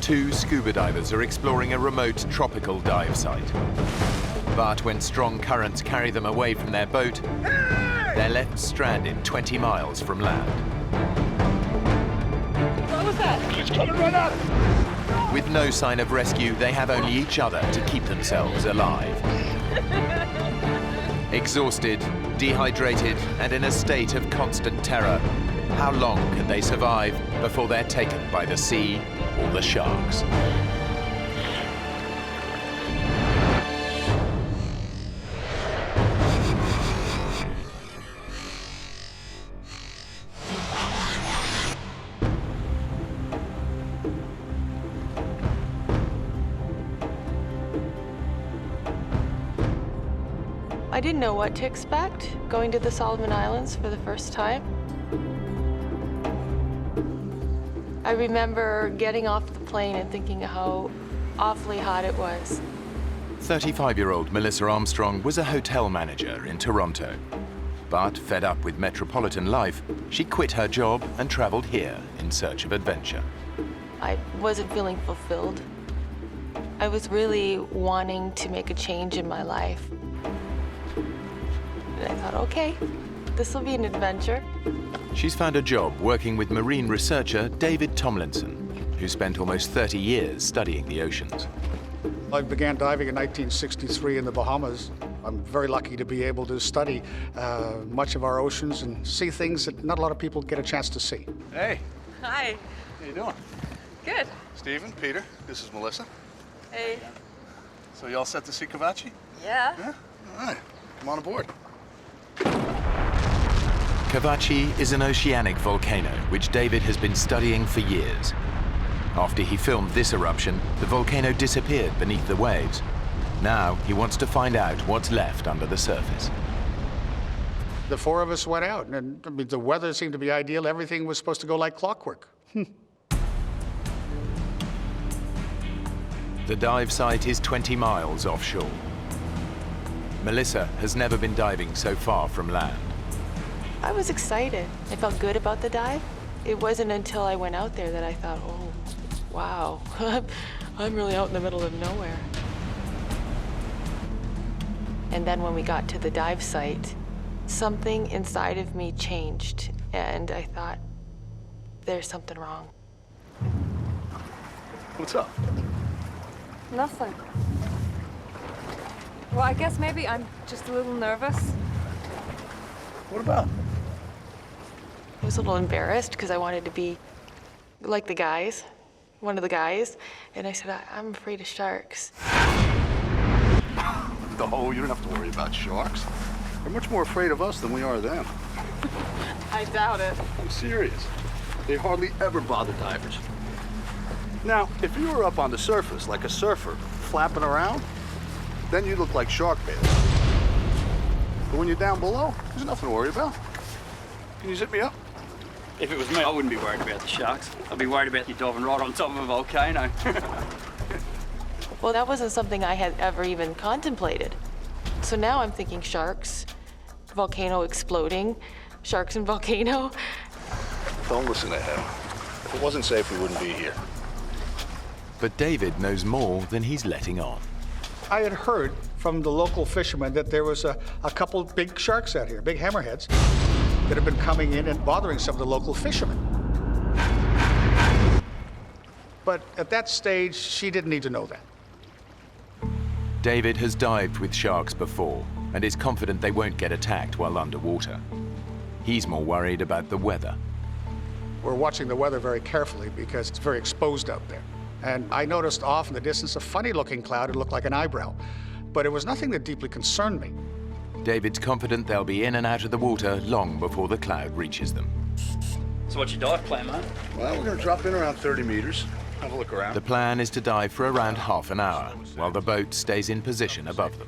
Two scuba divers are exploring a remote tropical dive site. But when strong currents carry them away from their boat, they're left stranded 20 miles from land. What was that? It's coming right up! With no sign of rescue, they have only each other to keep themselves alive. Exhausted, dehydrated, and in a state of constant terror, how long can they survive before they're taken by the sea or the sharks? I didn't know what to expect going to the Solomon Islands for the first time. I remember getting off the plane and thinking how awfully hot it was. 35-year-old Melissa Armstrong was a hotel manager in Toronto. But fed up with metropolitan life, she quit her job and traveled here in search of adventure. I wasn't feeling fulfilled. I was really wanting to make a change in my life. And I thought, okay, this will be an adventure. She's found a job working with marine researcher David Tomlinson, who spent almost 30 years studying the oceans. I began diving in 1963 in the Bahamas. I'm very lucky to be able to study much of our oceans and see things that not a lot of people get a chance to see. Hey, Hi. how you doing? Good. Stephen, Peter, this is Melissa. Hey. So you all set to see Kavachi? Yeah. Yeah? All right, come on aboard. Kavachi is an oceanic volcano which David has been studying for years. After he filmed this eruption, the volcano disappeared beneath the waves. Now he wants to find out what's left under the surface. The four of us went out, and I mean, the weather seemed to be ideal. Everything was supposed to go like clockwork. The dive site is 20 miles offshore. Melissa has never been diving so far from land. I was excited. I felt good about the dive. It wasn't until I went out there that I thought, oh, wow, I'm really out in the middle of nowhere. And then when we got to the dive site, something inside of me changed, and I thought, there's something wrong. What's up? Nothing. Well, I guess maybe I'm just a little nervous. What about? I was a little embarrassed because I wanted to be like the guys, one of the guys, and I said, I'm afraid of sharks. No, you don't have to worry about sharks. They're much more afraid of us than we are of them. I doubt it. I'm serious. They hardly ever bother divers. Now, if you were up on the surface like a surfer, flapping around, then you look like shark bait. But when you're down below, there's nothing to worry about. Can you zip me up? If it was me, I wouldn't be worried about the sharks. I'd be worried about you diving right on top of a volcano. Well, that wasn't something I had ever even contemplated. So now I'm thinking sharks, volcano exploding, sharks and volcano. Don't listen to him. If it wasn't safe, we wouldn't be here. But David knows more than he's letting on. I had heard from the local fishermen that there was a couple big sharks out here, big hammerheads, that have been coming in and bothering some of the local fishermen. But at that stage, she didn't need to know that. David has dived with sharks before and is confident they won't get attacked while underwater. He's more worried about the weather. We're watching the weather very carefully because it's very exposed out there. And I noticed off in the distance a funny-looking cloud. It looked like an eyebrow, but it was nothing that deeply concerned me. David's confident they'll be in and out of the water long before the cloud reaches them. So what's your dive plan, mate? Well, we're gonna drop in around 30 meters, have a look around. The plan is to dive for around half an hour while the boat stays in position above them.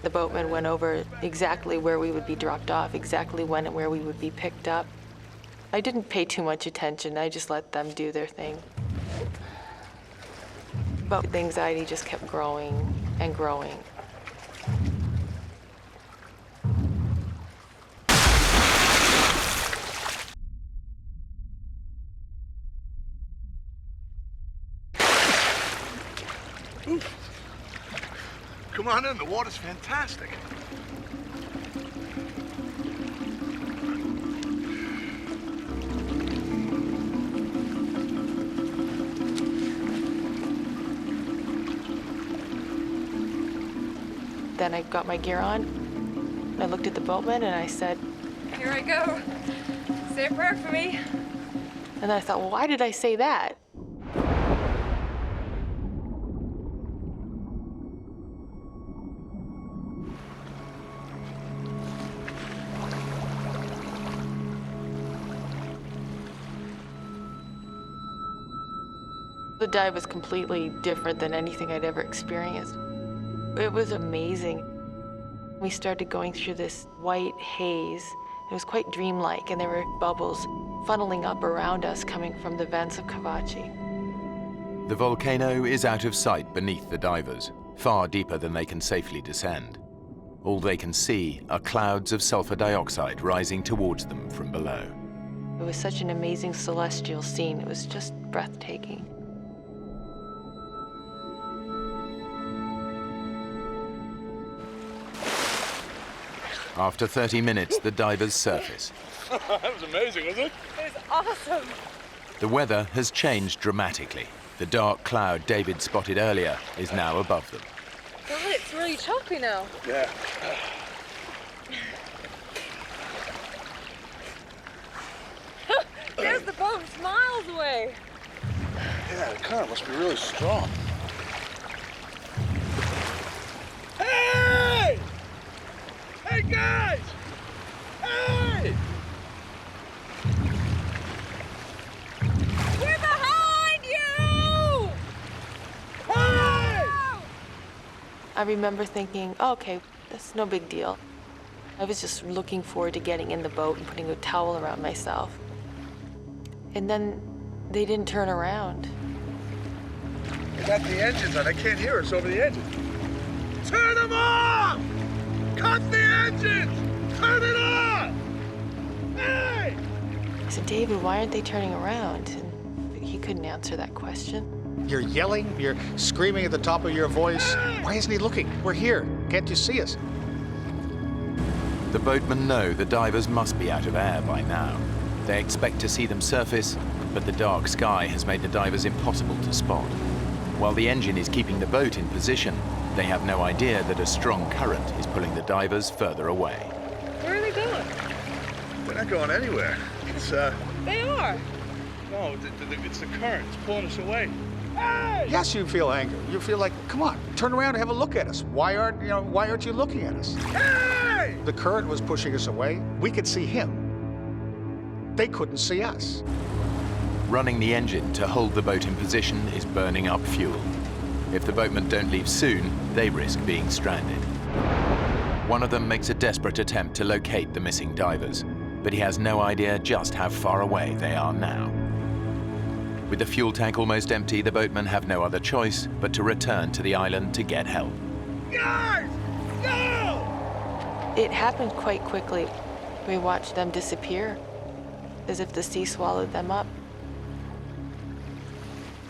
The boatman went over exactly where we would be dropped off, exactly when and where we would be picked up. I didn't pay too much attention. I just let them do their thing. But the anxiety just kept growing and growing. Come on in, the water's fantastic. Then I got my gear on. I looked at the boatman and I said, Here I go. Say a prayer for me. and I thought, well, why did I say that? The dive was completely different than anything I'd ever experienced. It was amazing. We started going through this white haze. It was quite dreamlike, and there were bubbles funneling up around us coming from the vents of Kavachi. The volcano is out of sight beneath the divers, far deeper than they can safely descend. All they can see are clouds of sulfur dioxide rising towards them from below. It was such an amazing celestial scene. It was just breathtaking. After 30 minutes, the divers surface. That was amazing, wasn't it? It was awesome. The weather has changed dramatically. The dark cloud David spotted earlier is now above them. God, it's really choppy now. Yeah. There's the boat, it's miles away. Yeah, the current must be really strong. Hey! Hey, guys! Hey! We're behind you! Hey! I remember thinking, oh, okay, that's no big deal. I was just looking forward to getting in the boat and putting a towel around myself. And then they didn't turn around. They got the engines on. I can't hear us over the engines. Turn them off! Cut the engines! Turn it off! Hey! I said, David, why aren't they turning around? And he couldn't answer that question. You're yelling, you're screaming at the top of your voice. Why isn't he looking? We're here. Can't you see us? The boatmen know the divers must be out of air by now. They expect to see them surface, but the dark sky has made the divers impossible to spot. While the engine is keeping the boat in position, they have no idea that a strong current is pulling the divers further away. Where are they going? They're not going anywhere. It's, They are. no, it's the current. It's pulling us away. Hey! Yes, you feel anger. You feel like, come on, turn around and have a look at us. Why aren't you looking at us? Hey! The current was pushing us away. We could see him. They couldn't see us. Running the engine to hold the boat in position is burning up fuel. If the boatmen don't leave soon, they risk being stranded. One of them makes a desperate attempt to locate the missing divers, but he has no idea just how far away they are now. With the fuel tank almost empty, the boatmen have no other choice but to return to the island to get help. Guys! Go! It happened quite quickly. We watched them disappear, as if the sea swallowed them up.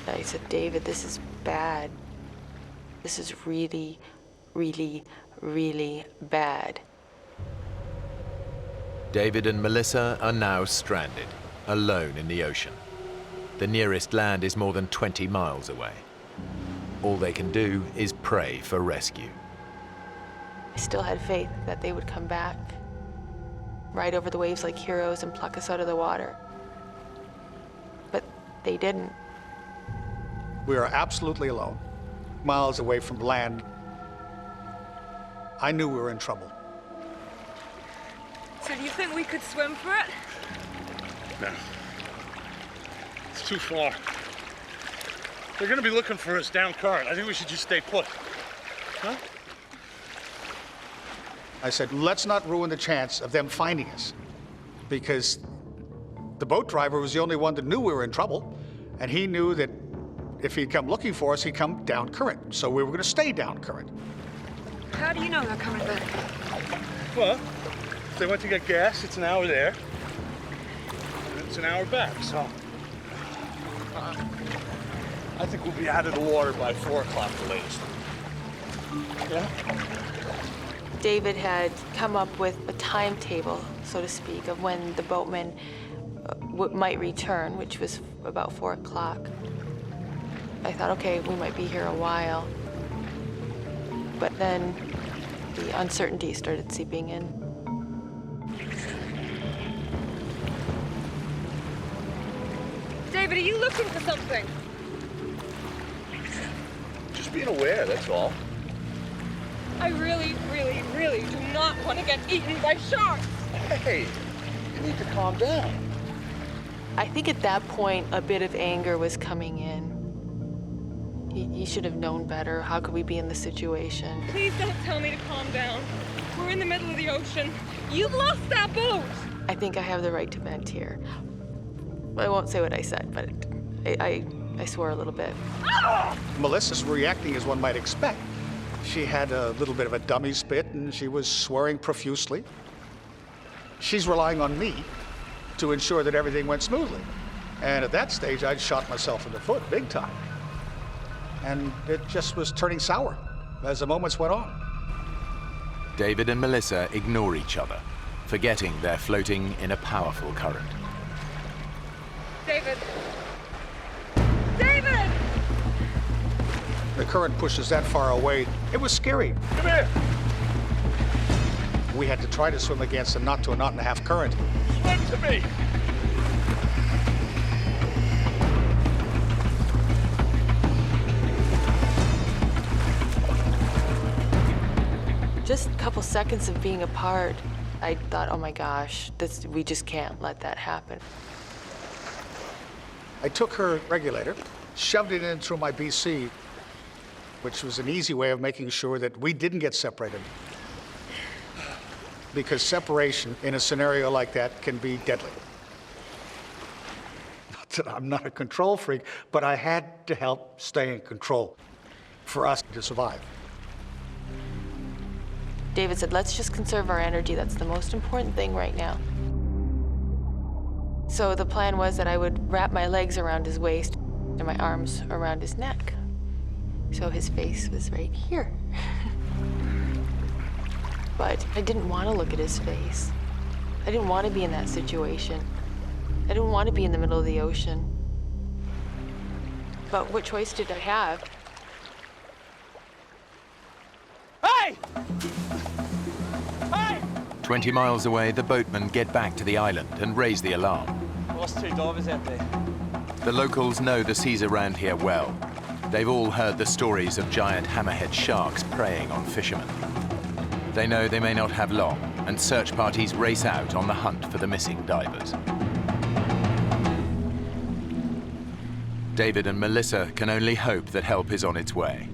I said, David, this is bad. This is really, really, really bad. David and Melissa are now stranded, alone in the ocean. The nearest land is more than 20 miles away. All they can do is pray for rescue. I still had faith that they would come back, ride over the waves like heroes and pluck us out of the water. But they didn't. We are absolutely alone, miles away from land. I knew we were in trouble. So do you think we could swim for it? No. It's too far. They're gonna be looking for us down current. I think we should just stay put. Huh? I said, let's not ruin the chance of them finding us, because the boat driver was the only one that knew we were in trouble, and he knew that if he'd come looking for us, he'd come down current. So we were going to stay down current. How do you know they're coming back? Well, if they went to get gas, it's an hour there. And it's an hour back, so. I think we'll be out of the water by 4 o'clock the latest. Yeah? David had come up with a timetable, so to speak, of when the boatman might return, which was about 4 o'clock. I thought, okay, we might be here a while. But then the uncertainty started seeping in. David, are you looking for something? Just being aware, that's all. I really, really, really do not want to get eaten by sharks. Hey, you need to calm down. I think at that point, a bit of anger was coming in. He should have known better. How could we be in this situation? Please don't tell me to calm down. We're in the middle of the ocean. You've lost that boat. I think I have the right to vent here. I won't say what I said, but I swore a little bit. Melissa's reacting as one might expect. She had a little bit of a dummy spit, and she was swearing profusely. She's relying on me to ensure that everything went smoothly. And at that stage, I'd shot myself in the foot, big time. And it just was turning sour as the moments went on. David and Melissa ignore each other, forgetting they're floating in a powerful current. David! David! The current pushes that far away. It was scary. Come here. We had to try to swim against a knot to a knot and a half current. Swim to me. Just a couple seconds of being apart, I thought, oh my gosh, we just can't let that happen. I took her regulator, shoved it in through my BC, which was an easy way of making sure that we didn't get separated. Because separation in a scenario like that can be deadly. Not that I'm not a control freak, but I had to help stay in control for us to survive. David said, let's just conserve our energy. That's the most important thing right now. So the plan was that I would wrap my legs around his waist and my arms around his neck. So his face was right here. But I didn't want to look at his face. I didn't want to be in that situation. I didn't want to be in the middle of the ocean. But what choice did I have? Hey! Hey! 20 miles away, the boatmen get back to the island and raise the alarm. Lost 2 divers out there. The locals know the seas around here well. They've all heard the stories of giant hammerhead sharks preying on fishermen. They know they may not have long, and search parties race out on the hunt for the missing divers. David and Melissa can only hope that help is on its way.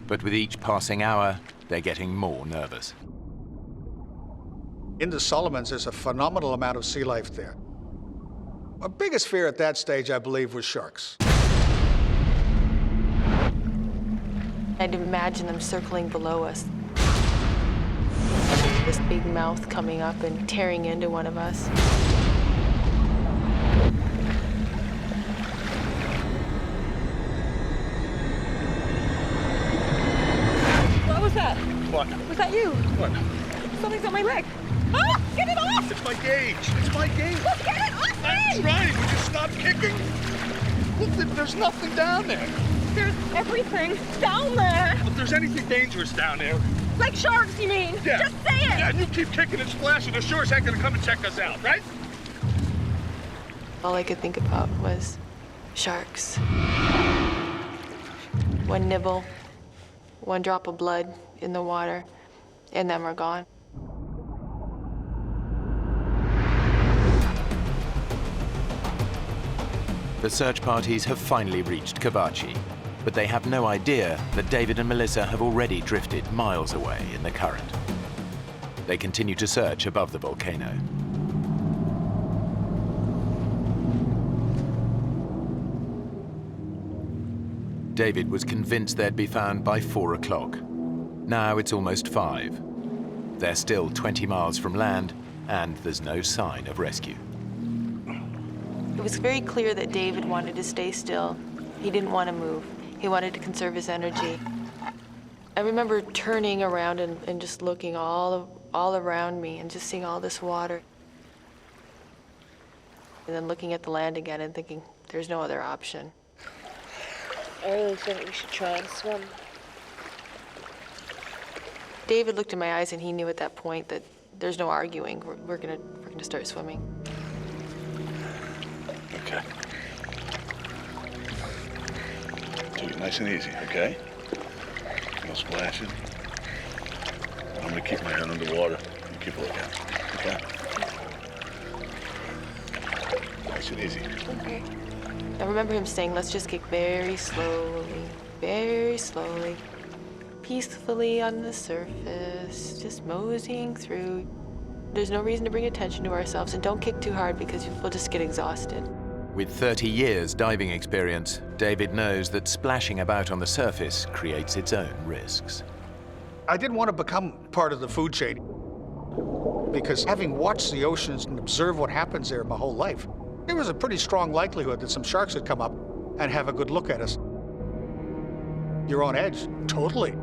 But with each passing hour, they're getting more nervous. In the Solomons, there's a phenomenal amount of sea life there. My biggest fear at that stage, I believe, was sharks. I'd imagine them circling below us. This big mouth coming up and tearing into one of us. What was that? What? Was that you? What? Something's on my leg. Ah! Get it off! It's my gauge. It's my gauge. Look, get it off I'm me! trying. Would you stop kicking? Look, there's nothing down there. There's everything down there. If there's anything dangerous down there. Like sharks, you mean? Yeah. Just say it! Yeah, and you keep kicking and splashing, they're sure as heck gonna come and check us out, right? All I could think about was sharks. One nibble, one drop of blood in the water, and then we're gone. The search parties have finally reached Kavachi, but they have no idea that David and Melissa have already drifted miles away in the current. They continue to search above the volcano. David was convinced they'd be found by 4 o'clock. Now it's almost 5. They're still 20 miles from land, and there's no sign of rescue. It was very clear that David wanted to stay still. He didn't want to move. He wanted to conserve his energy. I remember turning around and just looking all around me and just seeing all this water. And then looking at the land again and thinking, there's no other option. I really think we should try and swim. David looked in my eyes and he knew at that point that there's no arguing. We're gonna start swimming. Okay. Take it nice and easy, okay? No splashing. I'm gonna keep my head underwater and keep looking, okay? Nice and easy. Okay. I remember him saying, let's just get very slowly, peacefully on the surface, just moseying through. There's no reason to bring attention to ourselves, and don't kick too hard because we'll just get exhausted. With 30 years diving experience, David knows that splashing about on the surface creates its own risks. I didn't want to become part of the food chain because having watched the oceans and observed what happens there my whole life, there was a pretty strong likelihood that some sharks would come up and have a good look at us. You're on edge, totally.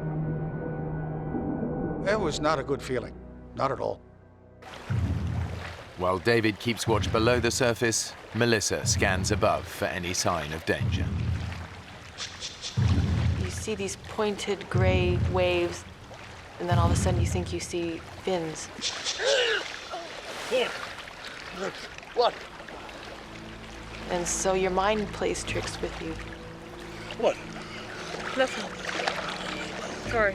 It was not a good feeling, not at all. While David keeps watch below the surface, Melissa scans above for any sign of danger. You see these pointed gray waves, and then all of a sudden you think you see fins. Look, what? And so your mind plays tricks with you. What? Nothing. Sorry.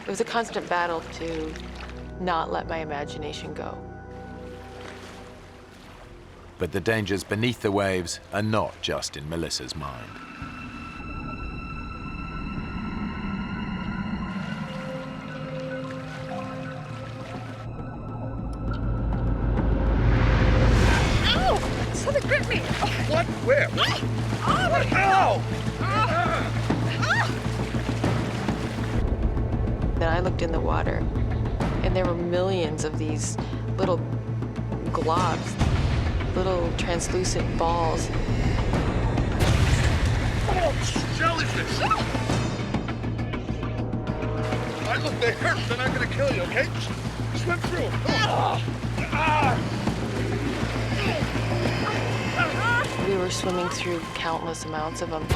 It was a constant battle to not let my imagination go. But the dangers beneath the waves are not just in Melissa's mind. Ow! Something gripped me! What? Where? What? Ow! Then I looked in the water, and there were millions of these little globs, little translucent balls. Oh, jellyfish! All right, look, they hurt. They're not gonna kill you, okay? Swim through them. We were swimming through countless amounts of them.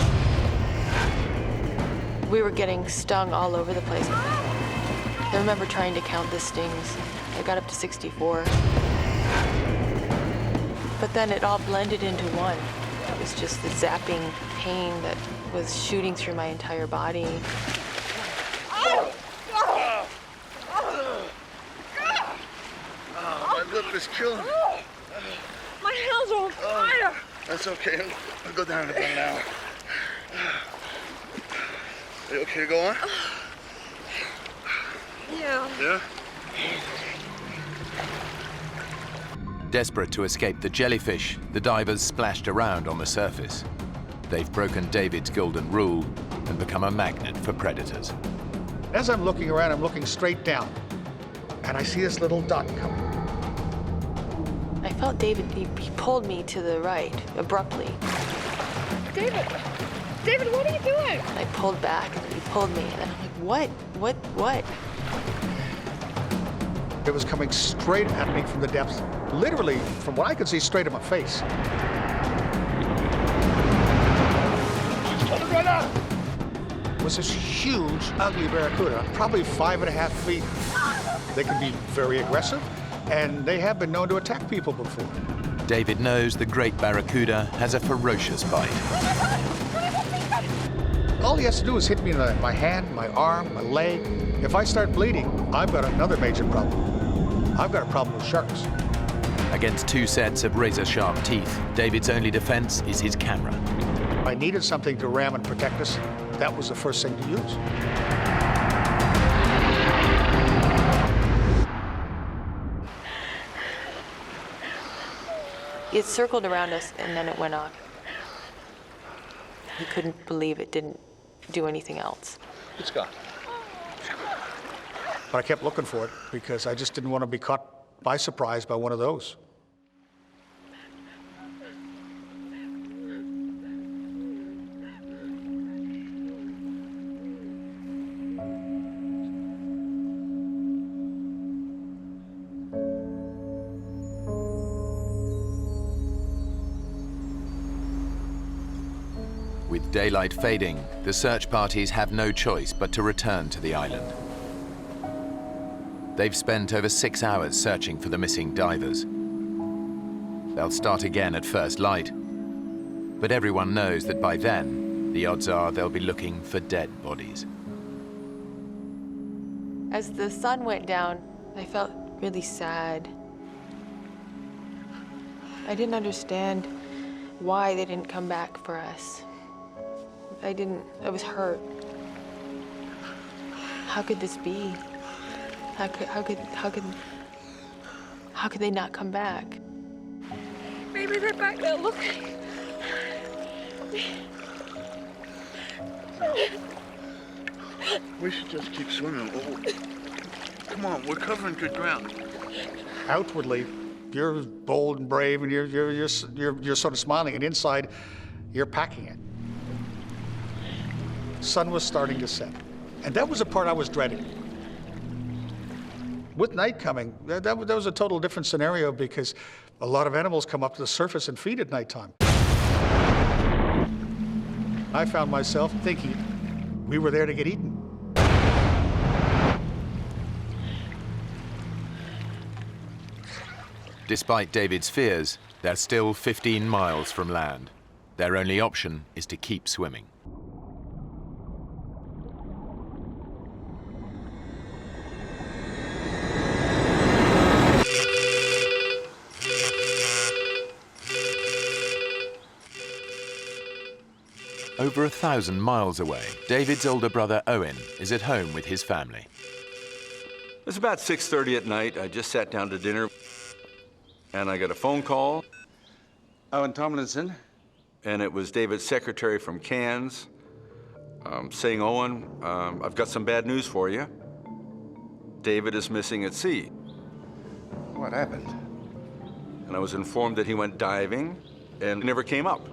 We were getting stung all over the place. I remember trying to count the stings. I got up to 64. But then it all blended into one. It was just the zapping pain that was shooting through my entire body. Oh, my lip is killing me. My hands are on fire! That's okay. I'll go down in about an hour. Are you okay to go on? Yeah. Yeah? Desperate to escape the jellyfish, the divers splashed around on the surface. They've broken David's golden rule and become a magnet for predators. As I'm looking around, I'm looking straight down, and I see this little dot coming. I felt David, he pulled me to the right, abruptly. David! David, what are you doing? And I pulled back, and he pulled me, and I'm like, what? It was coming straight at me from the depths, literally, from what I could see, straight at my face. It was this huge, ugly barracuda, probably 5.5 feet. They can be very aggressive, and they have been known to attack people before. David knows the great barracuda has a ferocious bite. All he has to do is hit me in my hand, my arm, my leg. If I start bleeding, I've got another major problem. I've got a problem with sharks. Against two sets of razor-sharp teeth, David's only defense is his camera. I needed something to ram and protect us. That was the first thing to use. It circled around us, and then it went off. He couldn't believe it didn't do anything else. It's gone. But I kept looking for it because I just didn't want to be caught by surprise by one of those. With daylight fading, the search parties have no choice but to return to the island. They've spent over 6 hours searching for the missing divers. They'll start again at first light, but everyone knows that by then, the odds are they'll be looking for dead bodies. As the sun went down, I felt really sad. I didn't understand why they didn't come back for us. I was hurt. How could this be? How could they not come back? Maybe they're back there, look. We should just keep swimming. Oh, come on, we're covering good ground. Outwardly, you're bold and brave, and you're sort of smiling, and inside, you're packing it. Sun was starting to set, and that was the part I was dreading. With night coming, that was a total different scenario because a lot of animals come up to the surface and feed at nighttime. I found myself thinking we were there to get eaten. Despite David's fears, they're still 15 miles from land. Their only option is to keep swimming. Over 1,000 miles away, David's older brother Owen is at home with his family. It was about 6:30 at night. I just sat down to dinner, and I got a phone call. Owen Tomlinson. And it was David's secretary from Cairns saying, Owen, I've got some bad news for you. David is missing at sea. What happened? And I was informed that he went diving and never came up.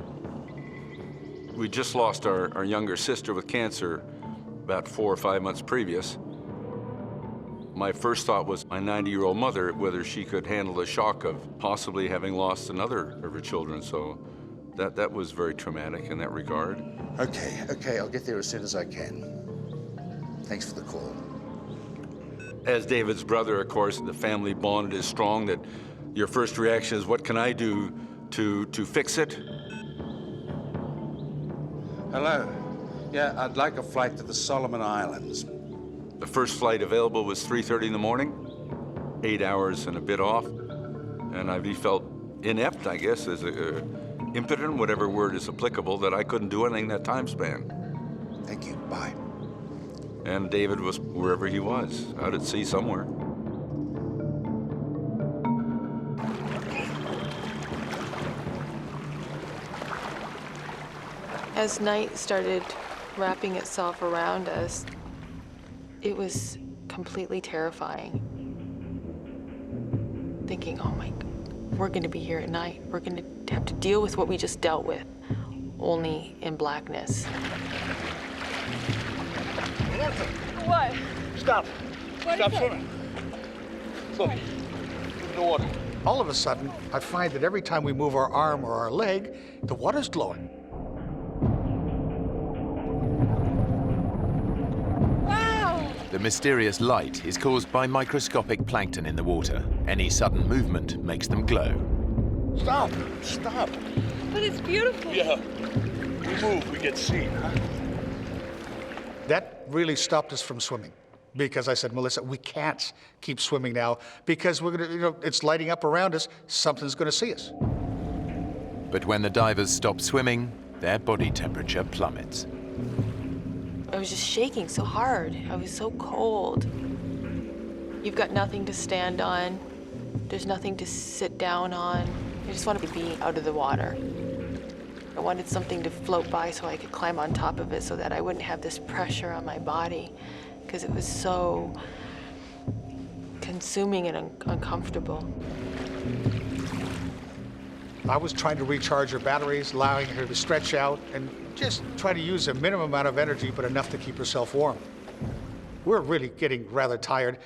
We just lost our younger sister with cancer about 4 or 5 months previous. My first thought was my 90-year-old mother, whether she could handle the shock of possibly having lost another of her children. So that was very traumatic in that regard. Okay, I'll get there as soon as I can. Thanks for the call. As David's brother, of course, the family bond is strong that your first reaction is, what can I do to fix it? Hello. Yeah, I'd like a flight to the Solomon Islands. The first flight available was 3:30 in the morning, 8 hours and a bit off. And I felt inept, I guess, as impotent, whatever word is applicable, that I couldn't do anything that time span. Thank you, bye. And David was wherever he was, out at sea somewhere. As night started wrapping itself around us, it was completely terrifying. Thinking, oh my God, we're gonna be here at night. We're gonna have to deal with what we just dealt with, only in blackness. What? Stop. What Stop is it? swimming. Look, in the water. All of a sudden, I find that every time we move our arm or our leg, the water's glowing. Wow! The mysterious light is caused by microscopic plankton in the water. Any sudden movement makes them glow. Stop. Stop. But it's beautiful. Yeah. We move, we get seen, huh? That really stopped us from swimming because I said, Melissa, we can't keep swimming now because we're gonna, it's lighting up around us. Something's gonna see us. But when the divers stop swimming, their body temperature plummets. I was just shaking so hard. I was so cold. You've got nothing to stand on. There's nothing to sit down on. I just wanted to be out of the water. I wanted something to float by so I could climb on top of it so that I wouldn't have this pressure on my body because it was so consuming and uncomfortable. I was trying to recharge her batteries, allowing her to stretch out and just try to use a minimum amount of energy, but enough to keep herself warm. We're really getting rather tired.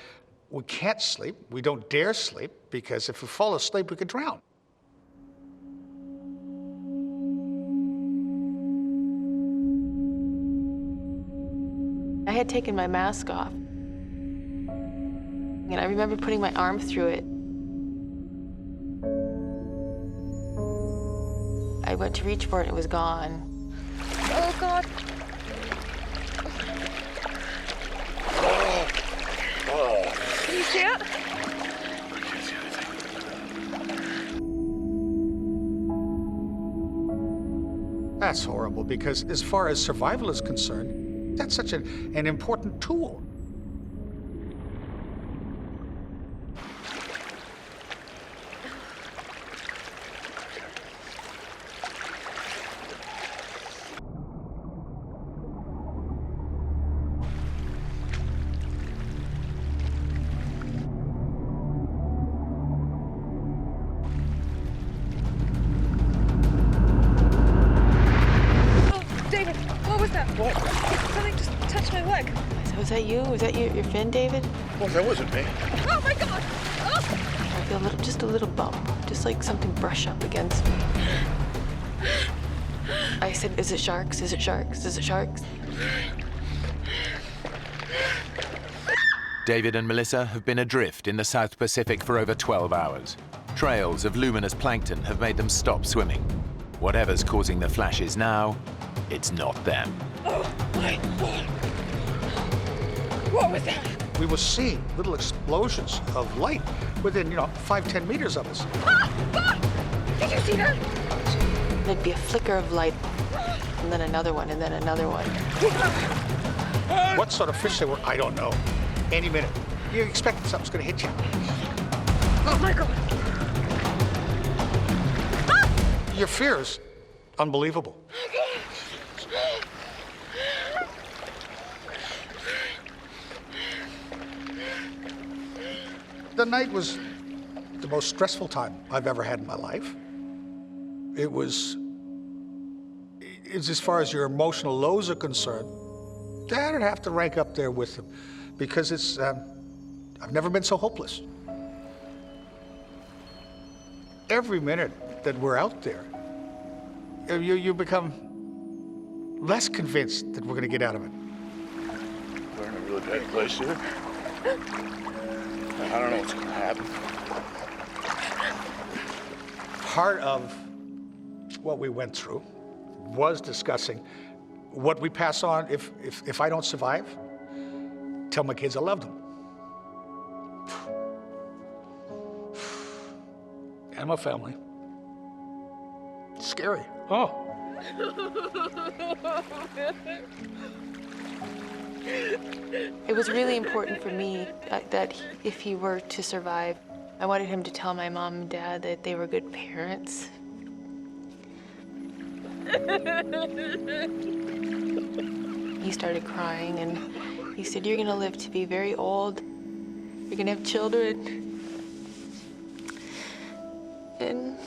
We can't sleep. We don't dare sleep because if we fall asleep, we could drown. I had taken my mask off. And I remember putting my arm through it. I went to reach for it and it was gone. Oh, God. Can you see it? That's horrible, because as far as survival is concerned, that's such an important tool. Something just touched my leg. So was that you? Was that your fin, David? Well, that wasn't me. Oh my God! Oh. I feel just a little bump, just like something brush up against me. I said, is it sharks? Is it sharks? Is it sharks? David and Melissa have been adrift in the South Pacific for over 12 hours. Trails of luminous plankton have made them stop swimming. Whatever's causing the flashes now, it's not them. Oh my God! What was that? We were seeing little explosions of light within, 5-10 meters of us. Ah! God! Did you see that? There'd be a flicker of light, and then another one, and then another one. What sort of fish they were, I don't know. Any minute, you expect something's gonna hit you. Oh my God! Ah! Your fear is unbelievable. The night was the most stressful time I've ever had in my life. It's as far as your emotional lows are concerned, that'd have to rank up there with them, because I've never been so hopeless. Every minute that we're out there, you become less convinced that we're gonna get out of it. We're in a really bad place here. I don't know what's gonna happen. Part of what we went through was discussing what we pass on if I don't survive. Tell my kids I love them. And my family. It's scary. Oh. It was really important for me that if he were to survive, I wanted him to tell my mom and dad that they were good parents. He started crying and he said, "You're gonna live to be very old. You're gonna have children." And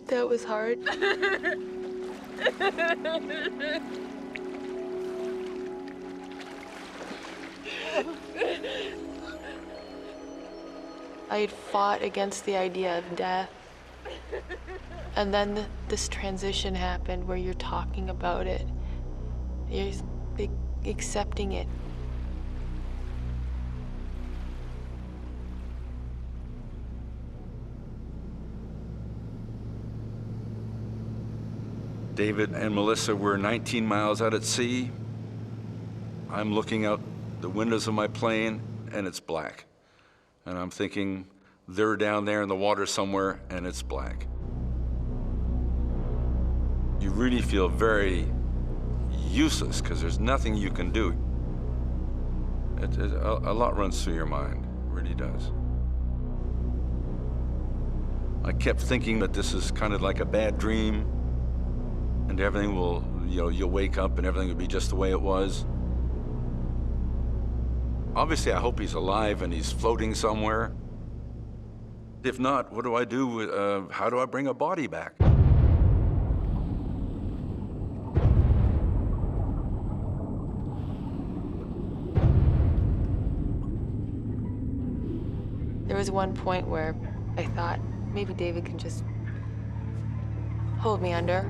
that was hard. I had fought against the idea of death. And then this transition happened where you're talking about it. You're accepting it. David and Melissa were 19 miles out at sea. I'm looking out the windows of my plane and it's black. And I'm thinking they're down there in the water somewhere and it's black. You really feel very useless because there's nothing you can do. A lot runs through your mind, it really does. I kept thinking that this is kind of like a bad dream and everything will, you'll wake up and everything will be just the way it was. Obviously, I hope he's alive and he's floating somewhere. If not, what do I do? How do I bring a body back? There was one point where I thought maybe David can just hold me under.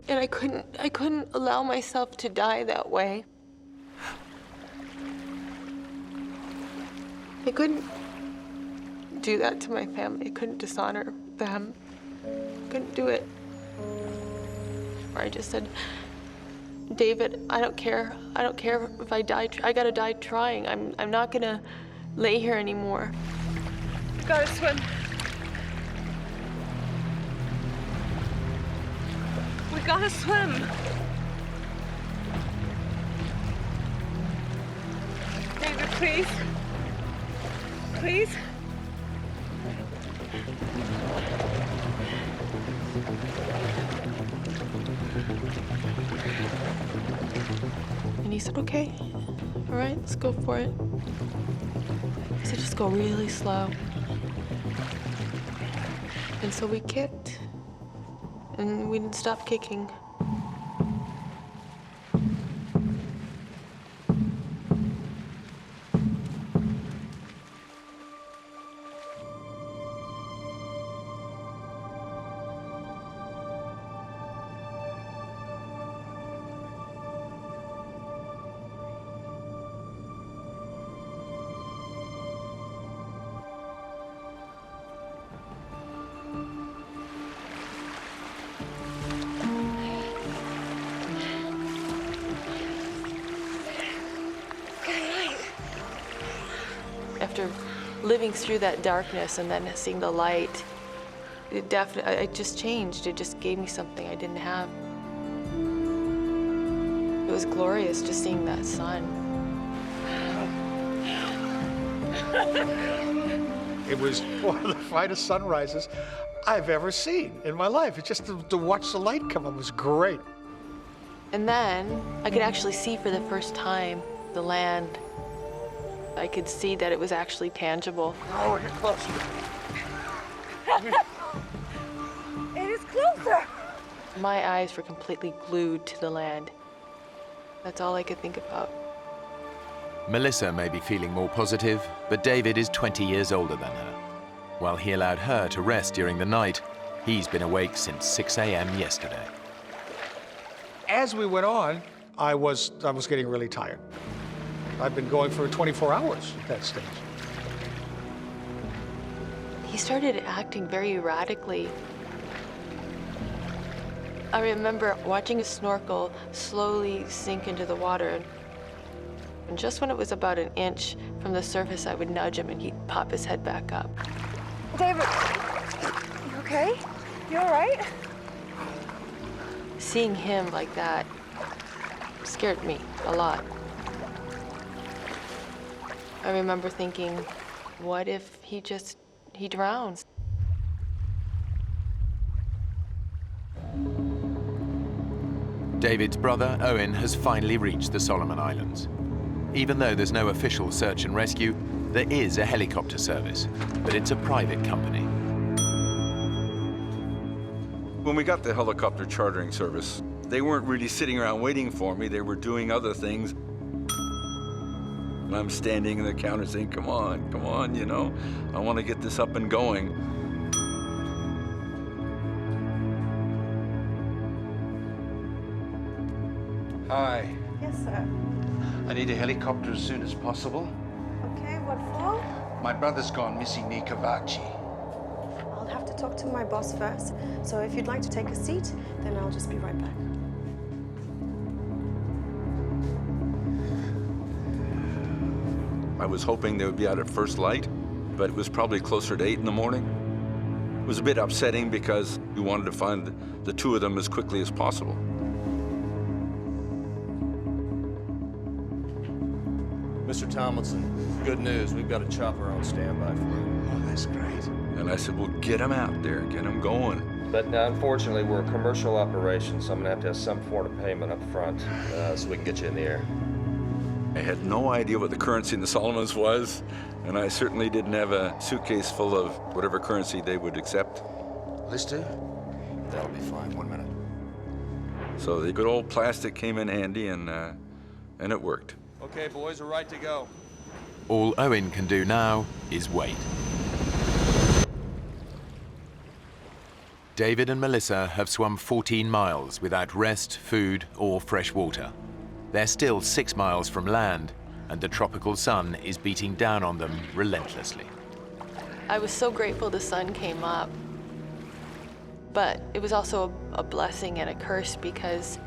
And I couldn't allow myself to die that way. I couldn't do that to my family. I couldn't dishonor them. I couldn't do it. Or I just said, David, I don't care. I don't care if I die. I gotta die trying. I'm not gonna lay here anymore. Gotta swim. We gotta swim. David, please. Please. And he said, okay, all right, let's go for it. He said, just go really slow. And so we kicked, and we didn't stop kicking. After living through that darkness and then seeing the light, it just changed. It just gave me something I didn't have. It was glorious just seeing that sun. It was one of the finest sunrises I've ever seen in my life. It's just to watch the light come up was great. And then I could actually see for the first time the land. I could see that it was actually tangible. Oh, get closer. It is closer. My eyes were completely glued to the land. That's all I could think about. Melissa may be feeling more positive, but David is 20 years older than her. While he allowed her to rest during the night, he's been awake since 6 a.m. yesterday. As we went on, I was getting really tired. I've been going for 24 hours at that stage. He started acting very erratically. I remember watching a snorkel slowly sink into the water. And just when it was about an inch from the surface, I would nudge him and he'd pop his head back up. David, you okay? You all right? Seeing him like that scared me a lot. I remember thinking, what if he drowns? David's brother, Owen, has finally reached the Solomon Islands. Even though there's no official search and rescue, there is a helicopter service, but it's a private company. When we got the helicopter chartering service, they weren't really sitting around waiting for me. They were doing other things. And I'm standing in the counter saying, come on, you know, I want to get this up and going. Hi. Yes, sir. I need a helicopter as soon as possible. Okay, what for? My brother's gone missing near Kavachi. I'll have to talk to my boss first. So if you'd like to take a seat, then I'll just be right back. I was hoping they would be out at first light, but it was probably closer to 8 in the morning. It was a bit upsetting because we wanted to find the two of them as quickly as possible. Mr. Tomlinson, good news. We've got a chopper on standby for you. Oh, that's great. And I said, well, get them out there, get them going. But unfortunately, we're a commercial operation, so I'm gonna have some form of payment up front so we can get you in the air. I had no idea what the currency in the Solomons was, and I certainly didn't have a suitcase full of whatever currency they would accept. This do? That'll be fine. 1 minute. So the good old plastic came in handy, and it worked. Okay, boys, we're right to go. All Owen can do now is wait. David and Melissa have swum 14 miles without rest, food, or fresh water. They're still 6 miles from land, and the tropical sun is beating down on them relentlessly. I was so grateful the sun came up, but it was also a blessing and a curse because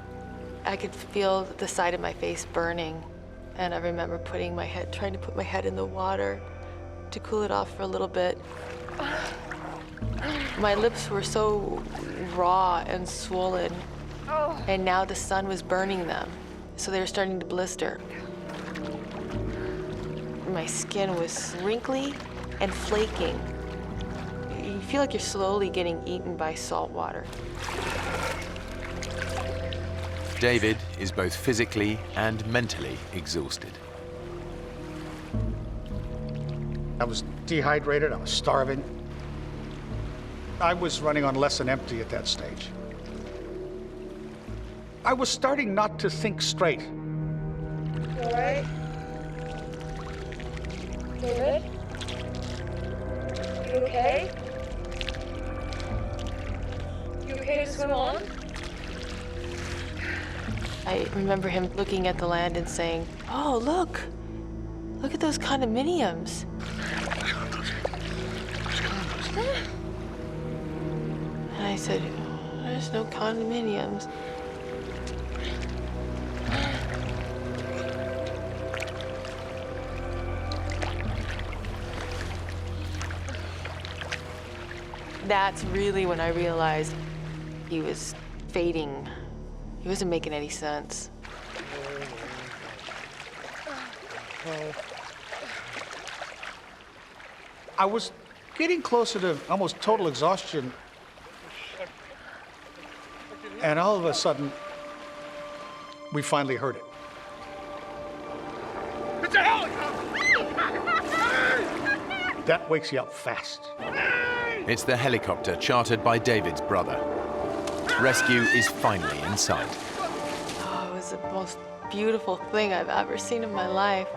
I could feel the side of my face burning, and I remember trying to put my head in the water to cool it off for a little bit. My lips were so raw and swollen, and now the sun was burning them, so they were starting to blister. My skin was wrinkly and flaking. You feel like you're slowly getting eaten by salt water. David is both physically and mentally exhausted. I was dehydrated, I was starving. I was running on less than empty at that stage. I was starting not to think straight. You all right? David? You okay? You okay to swim on? I remember him looking at the land and saying, "Oh, look at those condominiums." And I said, "There's no condominiums." That's really when I realized he was fading. He wasn't making any sense. I was getting closer to almost total exhaustion. And all of a sudden, we finally heard it. It's a helicopter! That wakes you up fast. It's the helicopter chartered by David's brother. Rescue is finally in sight. Oh, it was the most beautiful thing I've ever seen in my life.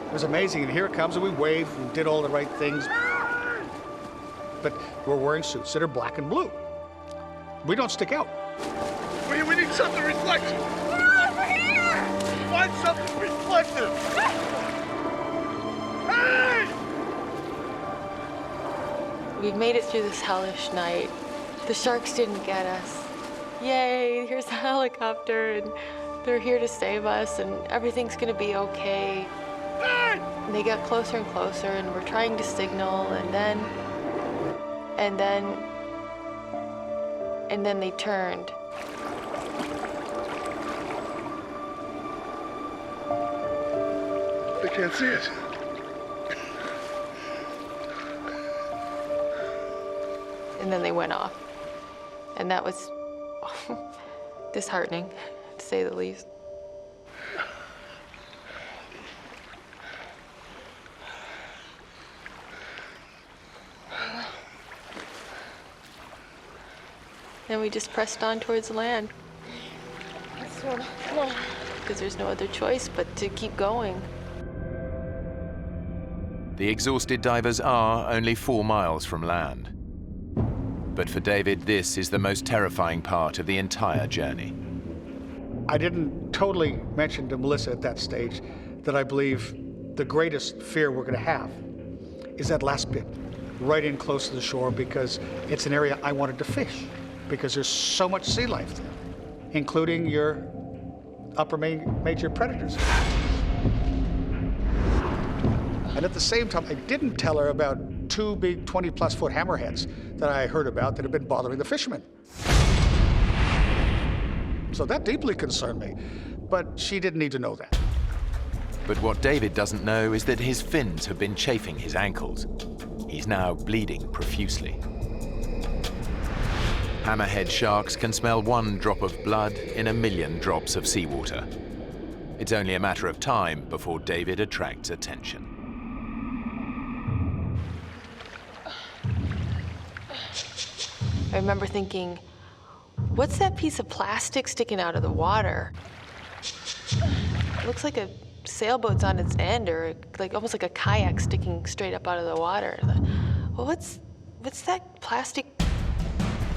It was amazing, and here it comes, and we waved and did all the right things. But we're wearing suits that are black and blue. We don't stick out. We need something reflective. Over here! Find something reflective. Hey! We've made it through this hellish night. The sharks didn't get us. Yay, here's the helicopter, and they're here to save us, and everything's gonna be okay. And they got closer and closer, and we're trying to signal, and then they turned. They can't see it. And then they went off. And that was disheartening, to say the least. Then we just pressed on towards land. Let's swim. Come on. Because there's no other choice but to keep going. The exhausted divers are only 4 miles from land. But for David, this is the most terrifying part of the entire journey. I didn't totally mention to Melissa at that stage that I believe the greatest fear we're going to have is that last bit, right in close to the shore, because it's an area I wanted to fish, because there's so much sea life there, including your upper major predators. And at the same time, I didn't tell her about 2 big 20-plus foot hammerheads that I heard about that had been bothering the fishermen. So that deeply concerned me, but she didn't need to know that. But what David doesn't know is that his fins have been chafing his ankles. He's now bleeding profusely. Hammerhead sharks can smell 1 drop of blood in 1,000,000 drops of seawater. It's only a matter of time before David attracts attention. I remember thinking, what's that piece of plastic sticking out of the water? It looks like a sailboat's on its end, or like almost like a kayak sticking straight up out of the water. Well, What's that plastic?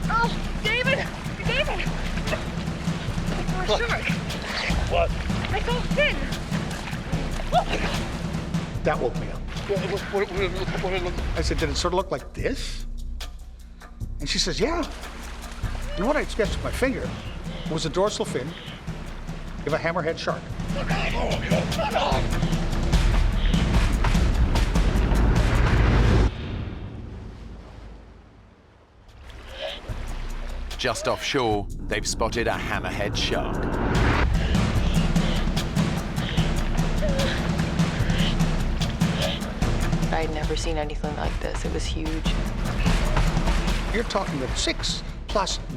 Oh, David! David! What? Shark. What? I saw fin. That woke me up. What? I said, did it sort of look like this? And she says, yeah. And what I sketched with my finger was a dorsal fin of a hammerhead shark. Just offshore, they've spotted a hammerhead shark. I'd never seen anything like this. It was huge. You're talking a 6+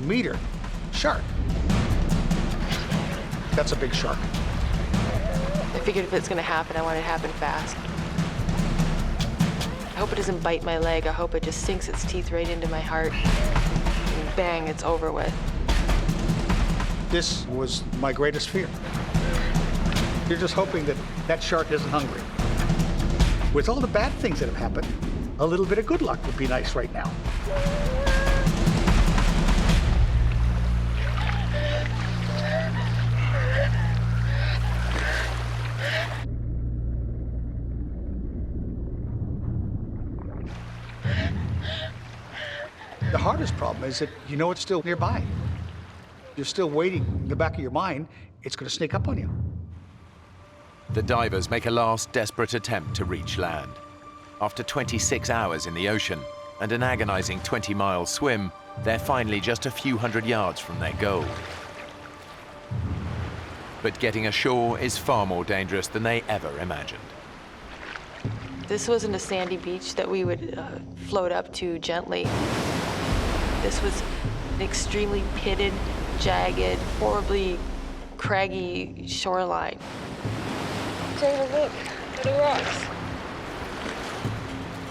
meter shark. That's a big shark. I figured if it's gonna happen, I want it to happen fast. I hope it doesn't bite my leg. I hope it just sinks its teeth right into my heart. And bang, it's over with. This was my greatest fear. You're just hoping that that shark isn't hungry. With all the bad things that have happened, a little bit of good luck would be nice right now. The hardest problem is that you know it's still nearby. You're still waiting in the back of your mind, it's going to sneak up on you. The divers make a last desperate attempt to reach land. After 26 hours in the ocean and an agonizing 20-mile swim, they're finally just a few hundred yards from their goal. But getting ashore is far more dangerous than they ever imagined. This wasn't a sandy beach that we would float up to gently. This was an extremely pitted, jagged, horribly craggy shoreline. David, look at the rocks.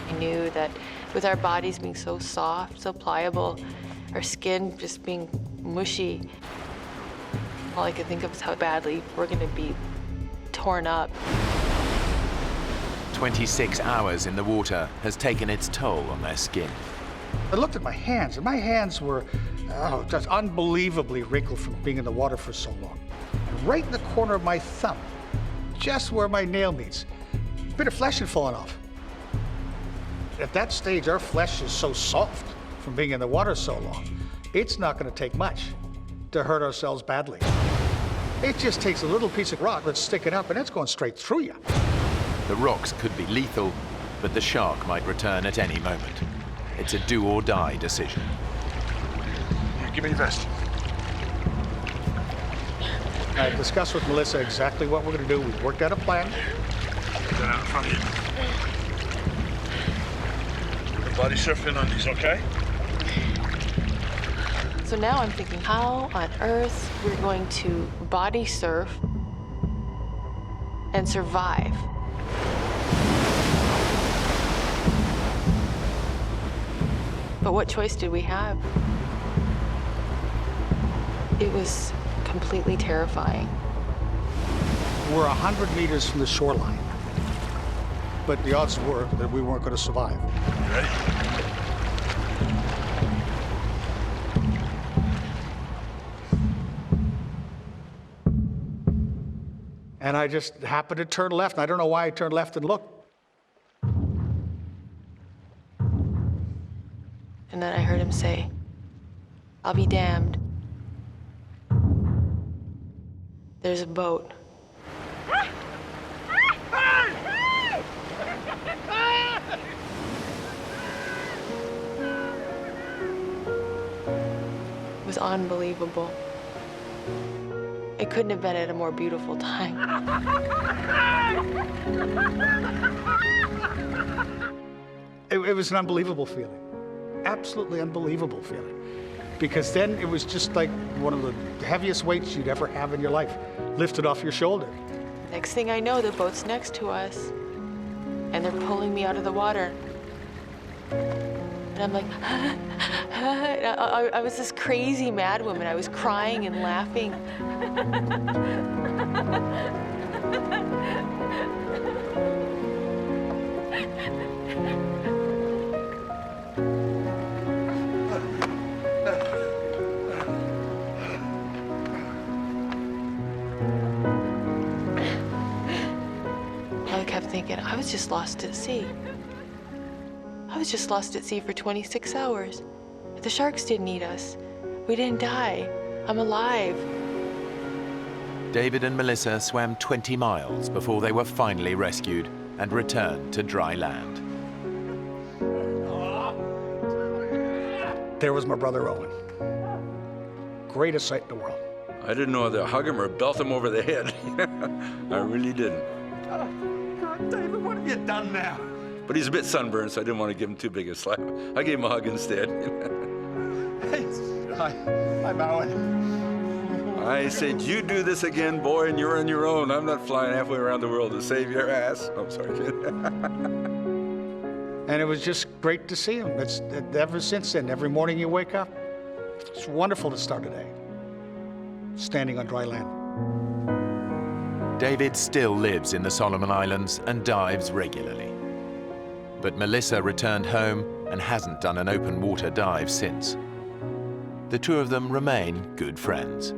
I knew that with our bodies being so soft, so pliable, our skin just being mushy, all I could think of was how badly we're gonna be torn up. 26 hours in the water has taken its toll on their skin. I looked at my hands, and my hands were just unbelievably wrinkled from being in the water for so long. And right in the corner of my thumb, just where my nail meets, a bit of flesh had fallen off. At that stage, our flesh is so soft from being in the water so long, it's not going to take much to hurt ourselves badly. It just takes a little piece of rock that's sticking up, and it's going straight through you. The rocks could be lethal, but the shark might return at any moment. It's a do-or-die decision. Give me your vest. I discussed with Melissa exactly what we're going to do. We've worked out a plan. Put that out in front of you. The body surfing on these, okay? So now I'm thinking, how on earth we're going to body surf and survive? But what choice did we have? It was completely terrifying. We're 100 meters from the shoreline, but the odds were that we weren't going to survive. You ready? And I just happened to turn left, and I don't know why I turned left and looked. And then I heard him say, "I'll be damned. There's a boat." It was unbelievable. It couldn't have been at a more beautiful time. It was an unbelievable feeling. Absolutely unbelievable feeling. Because then it was just like one of the heaviest weights you'd ever have in your life lifted off your shoulder. Next thing I know, the boat's next to us, and they're pulling me out of the water. And I'm like, I was this crazy mad woman. I was crying and laughing. was just lost at sea. I was just lost at sea for 26 hours. The sharks didn't eat us. We didn't die. I'm alive. David and Melissa swam 20 miles before they were finally rescued and returned to dry land. There was my brother Owen. Greatest sight in the world. I didn't know whether to hug him or belt him over the head. I really didn't. God, David, what have you done now? But he's a bit sunburned, so I didn't want to give him too big a slap. I gave him a hug instead. I'm Owen. I said, you do this again, boy, and you're on your own. I'm not flying halfway around the world to save your ass. I'm sorry, kid. And it was just great to see him. It's ever since then, every morning you wake up, it's wonderful to start a day, standing on dry land. David still lives in the Solomon Islands and dives regularly. But Melissa returned home and hasn't done an open water dive since. The two of them remain good friends.